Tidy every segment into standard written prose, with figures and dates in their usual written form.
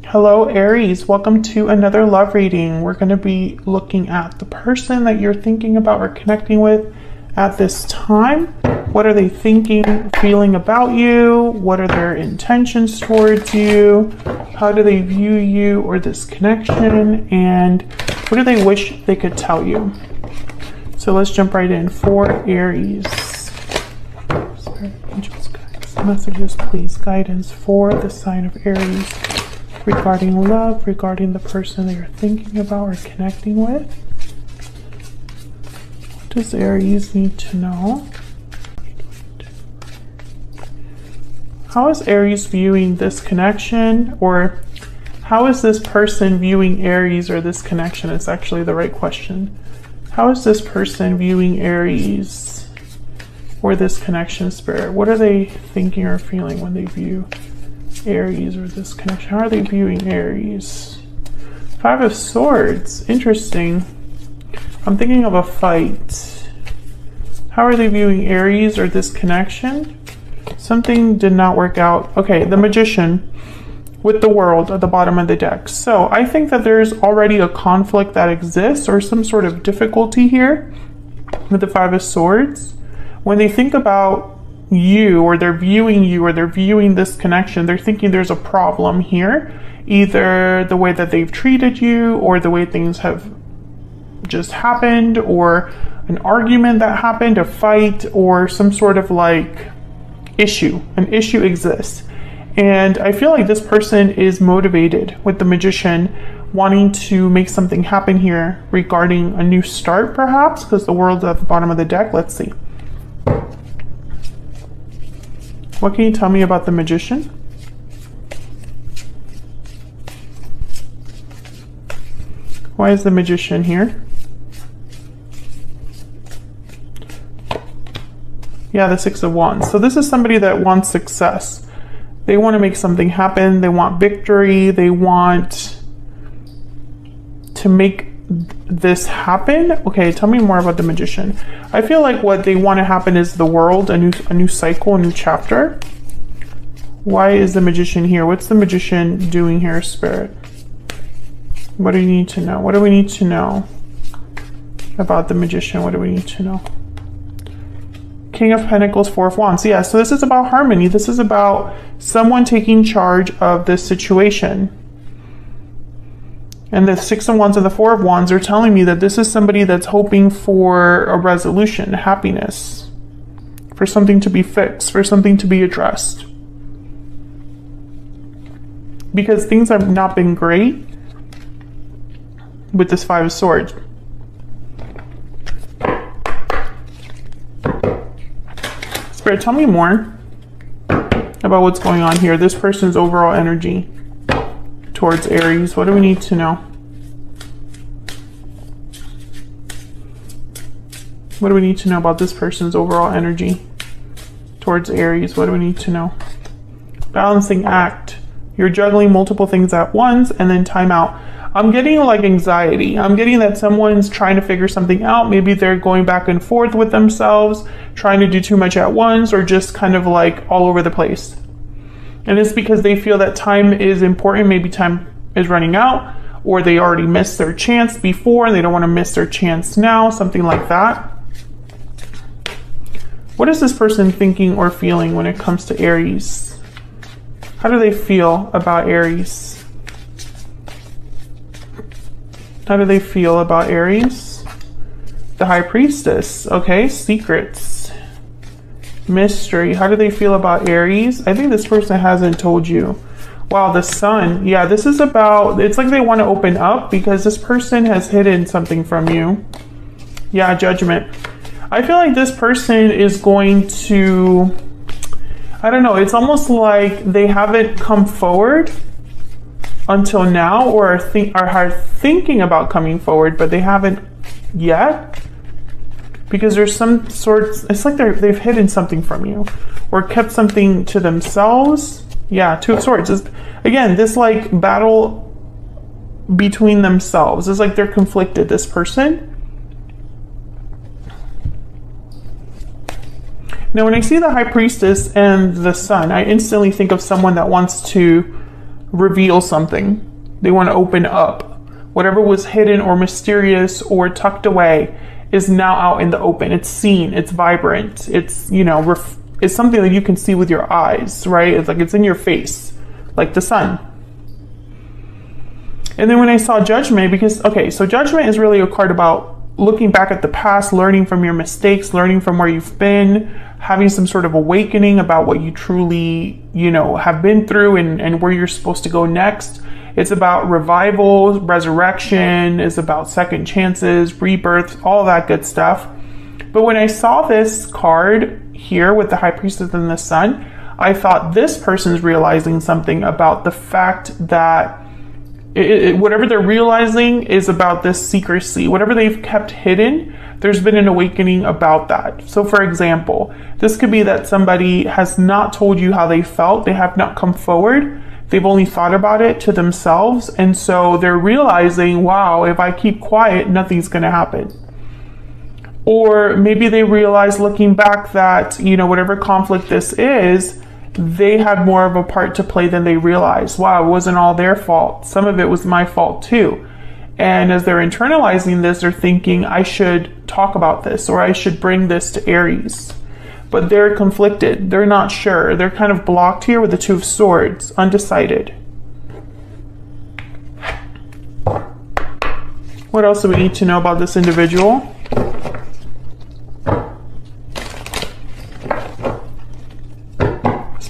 Hello, Aries. Welcome to another love reading. We're going to be looking at the person that you're thinking about or connecting with at this time. What are they thinking, feeling about you? What are their intentions towards you? How do they view you or this connection? And what do they wish they could tell you? So let's jump right in. For Aries. Spirit, angels, guides, messages, please. Guidance for the sign of Aries. Regarding love, regarding the person that you're thinking about or connecting with. What does Aries need to know? How is Aries viewing this connection? Or how is this person viewing Aries or this connection? It's actually the right question. How is this person viewing Aries or this connection, Spirit? What are they thinking or feeling when they view Aries or this connection? How are they viewing Aries? Five of Swords. Interesting. I'm thinking of a fight. How are they viewing Aries or this connection? Something did not work out. Okay, the Magician with the World at the bottom of the deck. So I think that there's already a conflict that exists or some sort of difficulty here with the Five of Swords. When they think about you, or they're viewing this connection, they're thinking there's a problem here, either the way that they've treated you or the way things have just happened, or an argument that happened, a fight, or some sort of like an issue exists. And I feel like this person is motivated with the Magician, wanting to make something happen here regarding a new start, perhaps, because the World's at the bottom of the deck. Let's see. What can you tell me about the Magician? Why is the Magician here? Yeah, the Six of Wands. So this is somebody that wants success. They want to make something happen. They want victory. They want to make this happen. Okay, tell me more about the Magician. I feel like what they want to happen is the World, a new cycle, a new chapter. Why is the Magician here? What's the Magician doing here, Spirit? What do you need to know? What do we need to know about the Magician? What do we need to know? King of Pentacles, Four of Wands. Yeah, so this is about harmony. This is about someone taking charge of this situation. And the Six of Wands and the Four of Wands are telling me that this is somebody that's hoping for a resolution, happiness, for something to be fixed, for something to be addressed. Because things have not been great with this Five of Swords. Spirit, tell me more about what's going on here. This person's overall energy towards Aries. What do we need to know? What do we need to know about this person's overall energy towards Aries? What do we need to know? Balancing act. You're juggling multiple things at once, and then time out. I'm getting like anxiety. I'm getting that someone's trying to figure something out. Maybe they're going back and forth with themselves, trying to do too much at once, or just kind of like all over the place. And it's because they feel that time is important. Maybe time is running out, or they already missed their chance before and they don't want to miss their chance now, something like that. What is this person thinking or feeling when it comes to Aries? How do they feel about Aries? How do they feel about Aries? The High Priestess. Okay, secrets. Mystery. How do they feel about Aries? I think this person hasn't told you. Wow, the Sun. Yeah, this is about, it's like they want to open up because this person has hidden something from you. Yeah, Judgment. I feel like this person is going to, I don't know, it's almost like they haven't come forward until now, or are thinking about coming forward, but they haven't yet, because there's some sorts, it's like they've hidden something from you or kept something to themselves. Yeah, Two of Swords is, again, this like battle between themselves. It's like they're conflicted, this person. Now, when I see the High Priestess and the Sun, I instantly think of someone that wants to reveal something. They want to open up. Whatever was hidden or mysterious or tucked away is now out in the open. It's seen, it's vibrant, it's, you know, it's something that you can see with your eyes, right? It's like it's in your face, like the sun. And then when I saw Judgment, because, okay, so Judgment is really a card about looking back at the past, learning from your mistakes, learning from where you've been, having some sort of awakening about what you truly, you know, have been through and where you're supposed to go next. It's about revival, resurrection, it's about second chances, rebirth, all that good stuff. But when I saw this card here with the High Priestess and the Sun, I thought this person's realizing something about the fact that whatever they're realizing is about this secrecy. Whatever they've kept hidden, there's been an awakening about that. So for example, this could be that somebody has not told you how they felt. They have not come forward. They've only thought about it to themselves. And so they're realizing, wow, if I keep quiet, nothing's going to happen. Or maybe they realize looking back that, you know, whatever conflict this is, they had more of a part to play than they realized. Wow, it wasn't all their fault. Some of it was my fault too. And as they're internalizing this, they're thinking, I should talk about this, or I should bring this to Aries. But they're conflicted. They're not sure. They're kind of blocked here with the Two of Swords, undecided. What else do we need to know about this individual?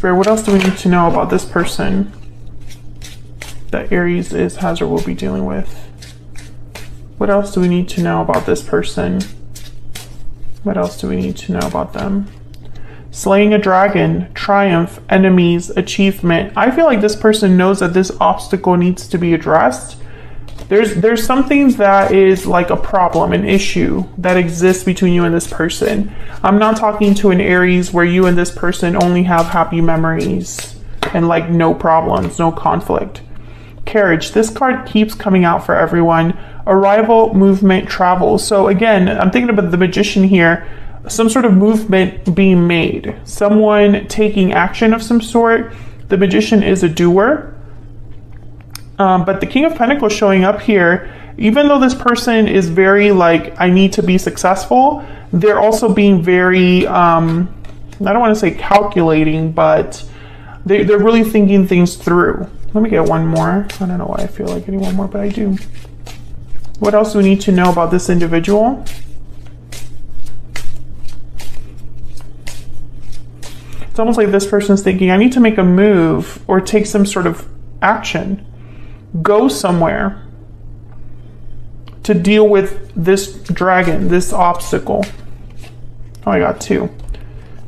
What else do we need to know about this person that Aries has or will be dealing with? What else do we need to know about this person? What else do we need to know about them? Slaying a dragon, triumph, enemies, achievement. I feel like this person knows that this obstacle needs to be addressed. There's something that is like a problem, an issue that exists between you and this person. I'm not talking to an Aries where you and this person only have happy memories and like no problems, no conflict. Carriage. This card keeps coming out for everyone. Arrival, movement, travel. So again, I'm thinking about the Magician here. Some sort of movement being made. Someone taking action of some sort. The Magician is a doer. But the King of Pentacles showing up here, even though this person is very like, I need to be successful, they're also being very, I don't want to say calculating, but they're really thinking things through. Let me get one more. I don't know why I feel like getting one more, but I do. What else do we need to know about this individual? It's almost like this person's thinking, I need to make a move or take some sort of action. Go somewhere to deal with this dragon, this obstacle. Oh, I got two.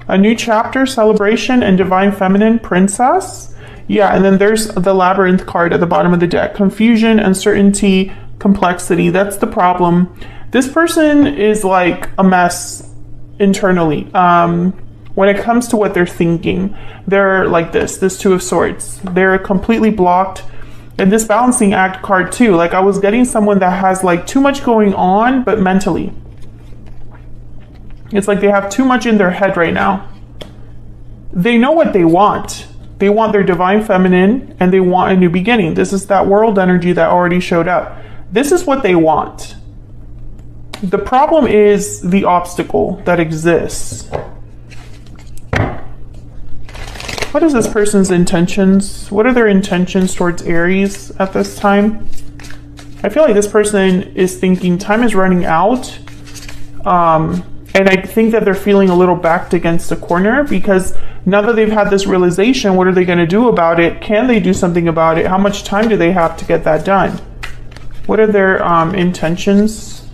A new chapter, celebration, and divine feminine, princess. Yeah, and then there's the labyrinth card at the bottom of the deck. Confusion, uncertainty, complexity. That's the problem. This person is like a mess internally. When it comes to what they're thinking, they're like this Two of Swords. They're completely blocked. And this balancing act card too, like I was getting someone that has like too much going on, but mentally. It's like they have too much in their head right now. They know what they want. They want their divine feminine and they want a new beginning. This is that world energy that already showed up. This is what they want. The problem is the obstacle that exists. What is this person's intentions? What are their intentions towards Aries at this time? I feel like this person is thinking time is running out. And I think that they're feeling a little backed against the corner because now that they've had this realization, what are they going to do about it? Can they do something about it? How much time do they have to get that done? What are their intentions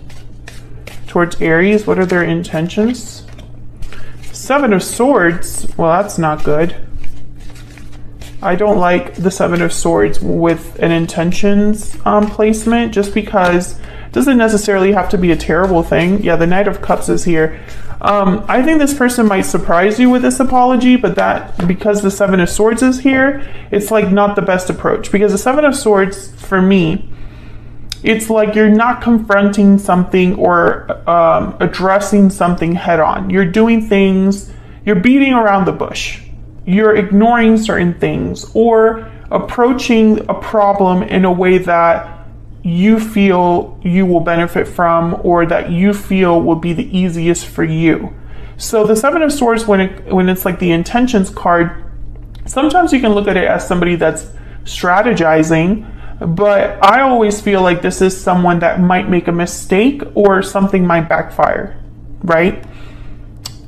towards Aries? What are their intentions? Seven of Swords. Well, that's not good. I don't like the Seven of Swords with an intentions placement just because it doesn't necessarily have to be a terrible thing. Yeah, the Knight of Cups is here. I think this person might surprise you with this apology, but that because the Seven of Swords is here, it's like not the best approach because the Seven of Swords for me, it's like you're not confronting something or addressing something head on. You're doing things, you're beating around the bush. You're ignoring certain things or approaching a problem in a way that you feel you will benefit from, or that you feel will be the easiest for you. So the Seven of Swords, when it's like the intentions card, sometimes you can look at it as somebody that's strategizing, but I always feel like this is someone that might make a mistake or something might backfire, right?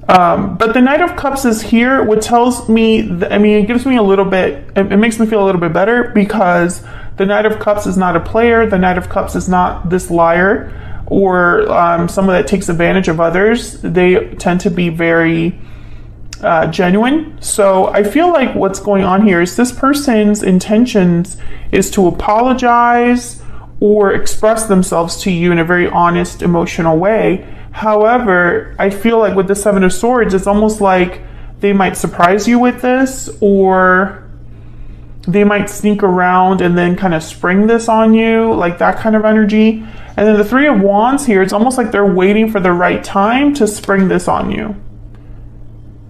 But the Knight of Cups is here, what tells me, it gives me a little bit, it makes me feel a little bit better, because the Knight of Cups is not a player. The Knight of Cups is not this liar or someone that takes advantage of others. They tend to be very genuine. So I feel like what's going on here is this person's intentions is to apologize or express themselves to you in a very honest, emotional way. However, I feel like with the Seven of Swords, it's almost like they might surprise you with this, or they might sneak around and then kind of spring this on you, like that kind of energy. And then the Three of Wands here, it's almost like they're waiting for the right time to spring this on you.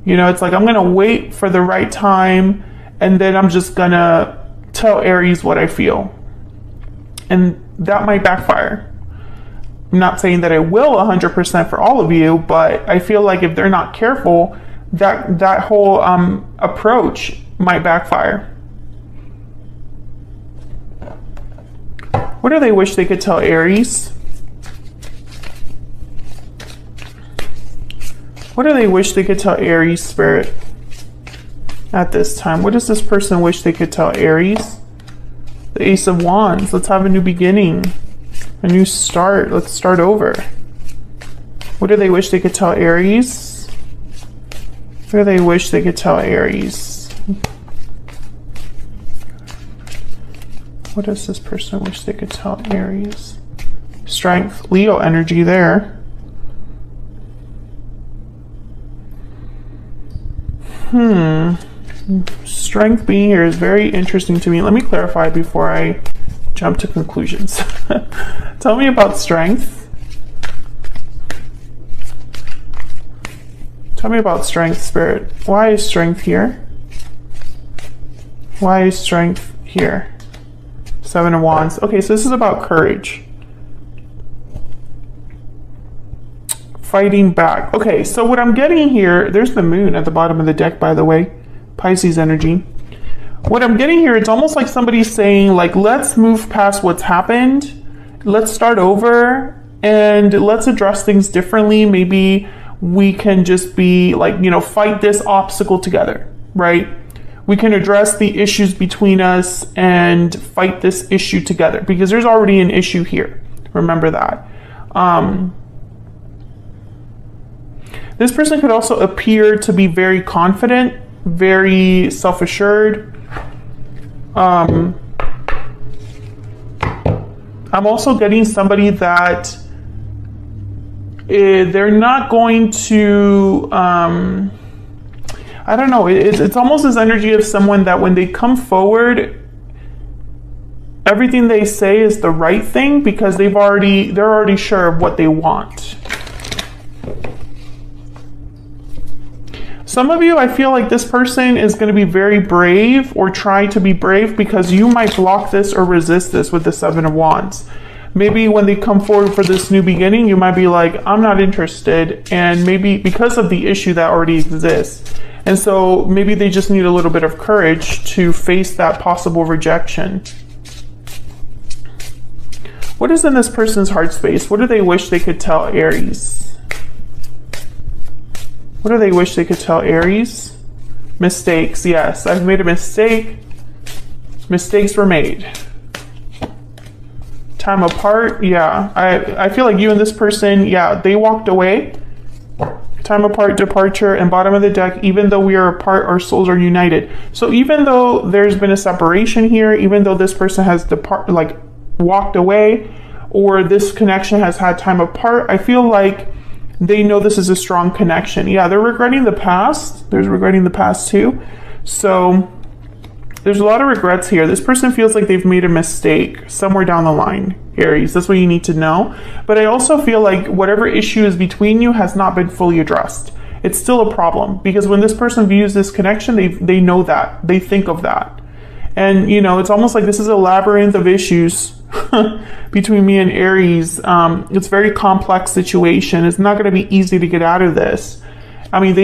You know, it's like, I'm going to wait for the right time, and then I'm just going to tell Aries what I feel. And that might backfire. I'm not saying that it will 100% for all of you, but I feel like if they're not careful, that whole approach might backfire. What do they wish they could tell Aries? What do they wish they could tell Aries, Spirit, at this time? What does this person wish they could tell Aries? The Ace of Wands. Let's have a new beginning, a new start. Let's start over. What do they wish they could tell Aries? What do they wish they could tell Aries? What does this person wish they could tell Aries? Strength, Leo energy there. Strength being here is very interesting to me. Let me clarify before I jump to conclusions. Tell me about strength. Tell me about strength, Spirit. Why is strength here? Why is strength here? Seven of Wands. Okay, so this is about courage. Fighting back. Okay, so what I'm getting here, there's the moon at the bottom of the deck, by the way. Pisces energy. What I'm getting here, it's almost like somebody's saying, like, let's move past what's happened. Let's start over and let's address things differently. Maybe we can just be like, you know, fight this obstacle together, right? We can address the issues between us and fight this issue together, because there's already an issue here. Remember that. This person could also appear to be very confident, very self-assured. I'm also getting somebody that they're not going to, I don't know, it's almost this energy of someone that when they come forward, everything they say is the right thing, because they're already sure of what they want. Some of you, I feel like this person is going to be very brave or try to be brave, because you might block this or resist this with the Seven of Wands. Maybe when they come forward for this new beginning, you might be like, I'm not interested. And maybe because of the issue that already exists. And so maybe they just need a little bit of courage to face that possible rejection. What is in this person's heart space? What do they wish they could tell Aries? What do they wish they could tell Aries? Mistakes. Yes, I've made a mistake. Mistakes were made. Time apart. Yeah, I feel like you and this person, yeah, they walked away. Time apart, departure, and bottom of the deck, even though we are apart, our souls are united. So even though there's been a separation here, even though this person has walked away, or this connection has had time apart, I feel like they know this is a strong connection. Yeah, they're regretting the past. There's regretting the past too. So there's a lot of regrets here. This person feels like they've made a mistake somewhere down the line, Aries. That's what you need to know. But I also feel like whatever issue is between you has not been fully addressed. It's still a problem, because when this person views this connection, they know that. They think of that. And, you know, it's almost like this is a labyrinth of issues between me and Aries. It's a very complex situation. It's not going to be easy to get out of this. I mean,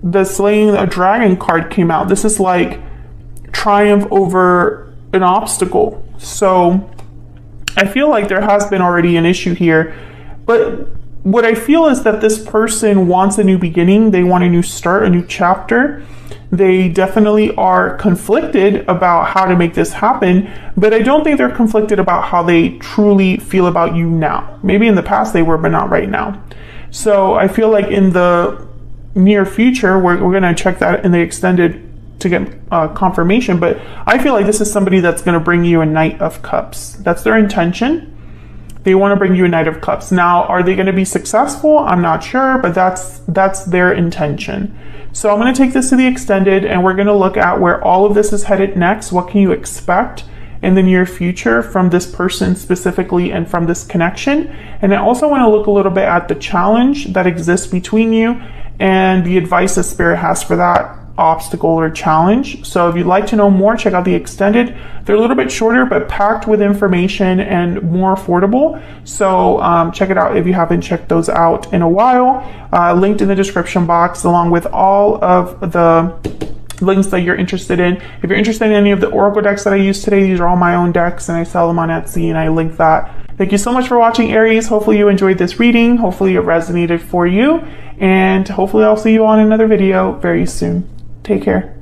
the slaying a dragon card came out. This is like triumph over an obstacle. So I feel like there has been already an issue here. But what I feel is that this person wants a new beginning. They want a new start, a new chapter. They definitely are conflicted about how to make this happen, but I don't think they're conflicted about how they truly feel about you now. Maybe in the past they were, but not right now. So I feel like in the near future, we're going to check that in the extended to get confirmation, but I feel like this is somebody that's going to bring you a Knight of Cups. That's their intention. They want to bring you a Knight of Cups. Now, are they going to be successful? I'm not sure, but that's their intention. So I'm going to take this to the extended, and we're going to look at where all of this is headed next. What can you expect in the near future from this person specifically and from this connection? And I also want to look a little bit at the challenge that exists between you and the advice that Spirit has for that obstacle or challenge. So if you'd like to know more, check out the extended. They're a little bit shorter, but packed with information and more affordable. So check it out if you haven't checked those out in a while. Linked in the description box, along with all of the links that you're interested in. If you're interested in any of the Oracle decks that I use today, these are all my own decks and I sell them on Etsy, and I link that. Thank you so much for watching, Aries. Hopefully you enjoyed this reading. Hopefully it resonated for you, and hopefully I'll see you on another video very soon. Take care.